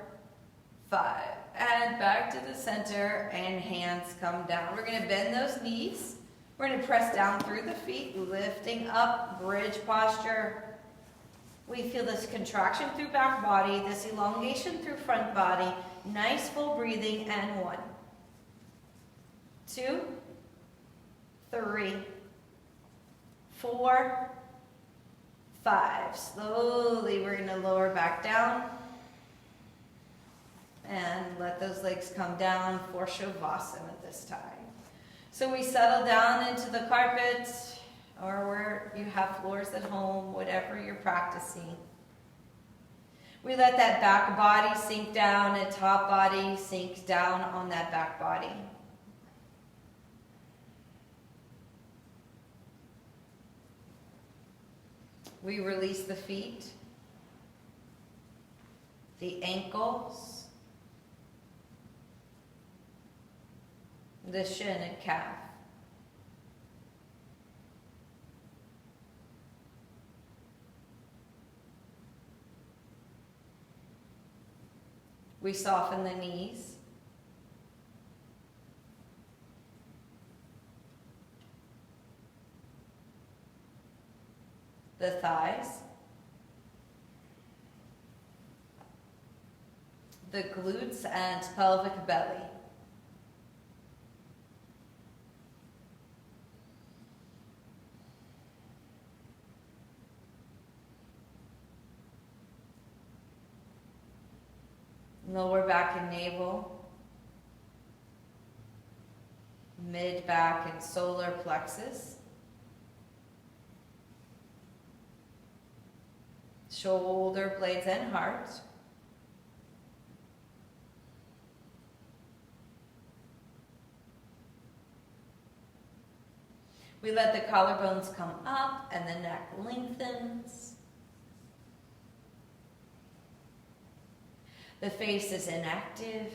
5. And back to the center, and hands come down. We're going to bend those knees. We're going to press down through the feet, lifting up, bridge posture. We feel this contraction through back body, this elongation through front body. Nice full breathing, and 1, 2, 3, 4, 5. Slowly, we're going to lower back down. And let those legs come down for Shavasana this time. So we settle down into the carpet, or where you have floors at home, whatever you're practicing. We let that back body sink down, and top body sinks down on that back body. We release the feet, the ankles, the shin and calf. We soften the knees. The thighs. The glutes and pelvic belly. Lower back and navel, mid back and solar plexus, shoulder blades and heart, we let the collarbones come up and the neck lengthens. The face is inactive.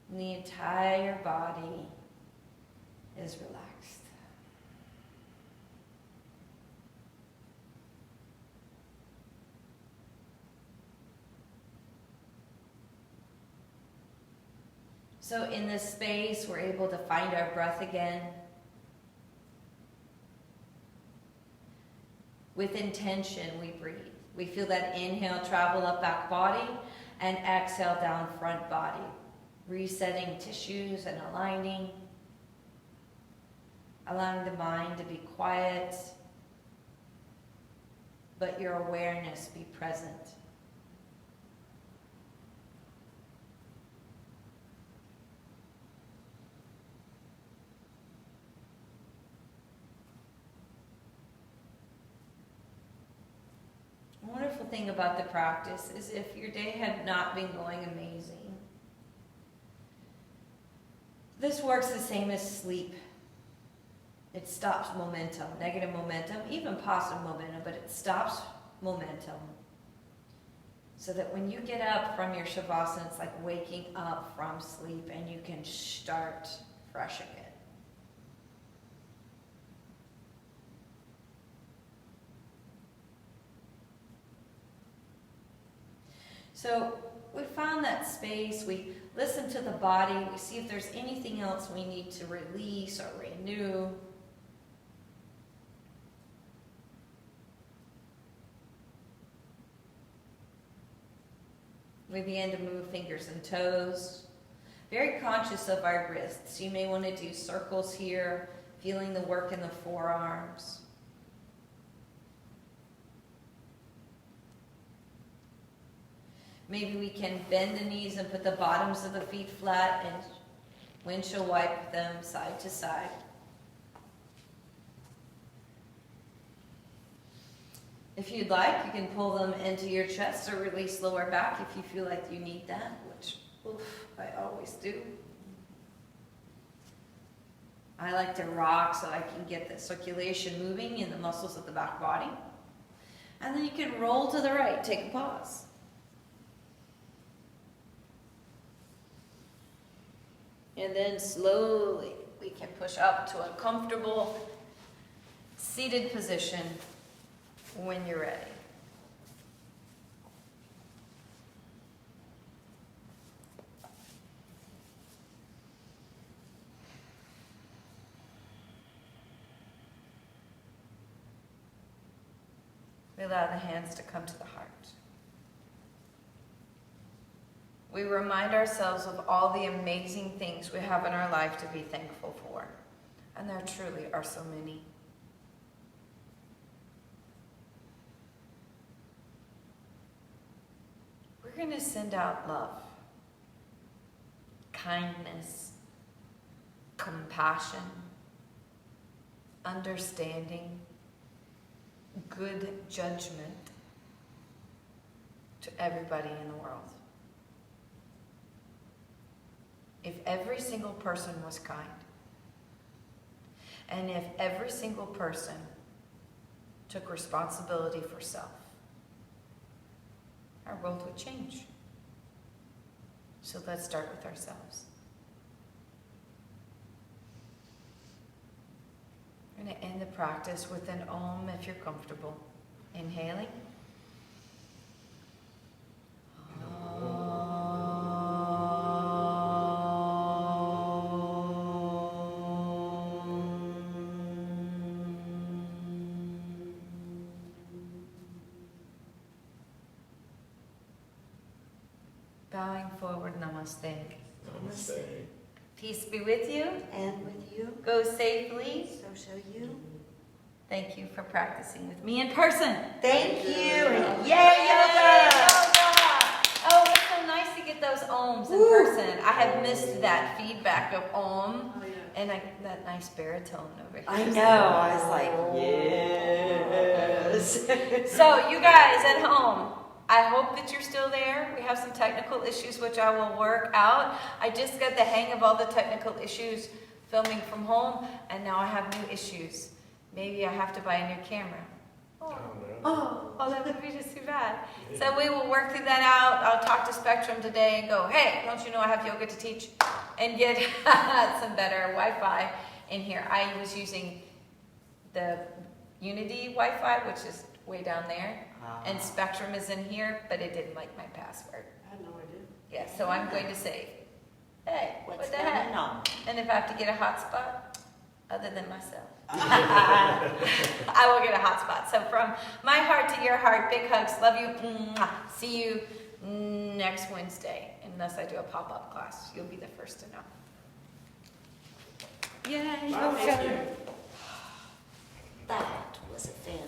And the entire body is relaxed. So in this space, we're able to find our breath again. With intention, we breathe. We feel that inhale travel up back body and exhale down front body, resetting tissues and aligning, allowing the mind to be quiet, but your awareness be present. The wonderful thing about the practice is if your day had not been going amazing, this works the same as sleep. It stops momentum, negative momentum, even positive momentum, but it stops momentum. So that when you get up from your Shavasana, it's like waking up from sleep and you can start fresh again. So we found that space, we listen to the body, we see if there's anything else we need to release or renew. We begin to move fingers and toes, very conscious of our wrists. You may want to do circles here, feeling the work in the forearms. Maybe we can bend the knees and put the bottoms of the feet flat and windshield wipe them side to side. If you'd like, you can pull them into your chest or release lower back if you feel like you need that, which I always do. I like to rock so I can get the circulation moving in the muscles of the back body. And then you can roll to the right, take a pause. And then slowly we can push up to a comfortable seated position when you're ready. We allow the hands to come to the heart. We remind ourselves of all the amazing things we have in our life to be thankful for. And there truly are so many. We're going to send out love, kindness, compassion, understanding, good judgment to everybody in the world. If every single person was kind, and if every single person took responsibility for self, our world would change. So let's start with ourselves. We're going to end the practice with an Om if you're comfortable. Inhaling. Bowing forward, namaste. Namaste. Peace be with you. And with you, Go safely. so shall you. Thank you for practicing with me in person. Thank you, and Yay, yay, yoga! Oh, it's so nice to get those ohms in person. I have missed that feedback of om Oh, yeah. and that nice baritone over here. I know, I was like, yes. So you guys at home, I hope that you're still there. We have some technical issues which I will work out. I just got the hang of all the technical issues filming from home, and now I have new issues. Maybe I have to buy a new camera. Oh, that would be just too bad. So we will work through that out. I'll talk to Spectrum today and go, hey, don't you know I have yoga to teach? And get some better Wi-Fi in here. I was using the Unity Wi-Fi, which is way down there. And Spectrum is in here, but it didn't like my password. I had no idea. Yeah, so I'm going to say, hey, What's what the going heck? on? And if I have to get a hotspot, other than myself, I will get a hotspot. So from my heart to your heart, big hugs, love you. Mwah. See you next Wednesday, unless I do a pop-up class. You'll be the first to know. Yay! Wow, thank you. That was a fan.